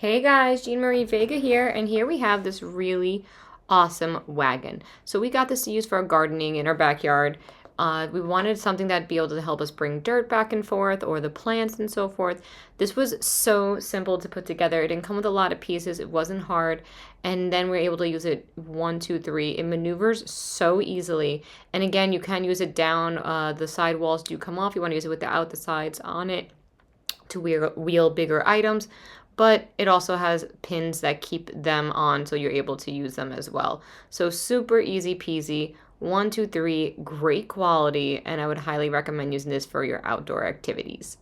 Hey guys, Jean Marie Vega here, and here we have this really awesome wagon. So we got this to use for our gardening in our backyard. We wanted something that'd be able to help us bring dirt back and forth or the plants and so forth. This was so simple to put together. It didn't come with a lot of pieces. It wasn't hard. And then we're able to use it one, two, three. It maneuvers so easily. And again, you can use it down. The side walls do come off. You want to use it without the sides on it to wheel bigger items, but it also has pins that keep them on so you're able to use them as well. So super easy peasy. One, two, three, great quality, and I would highly recommend using this for your outdoor activities.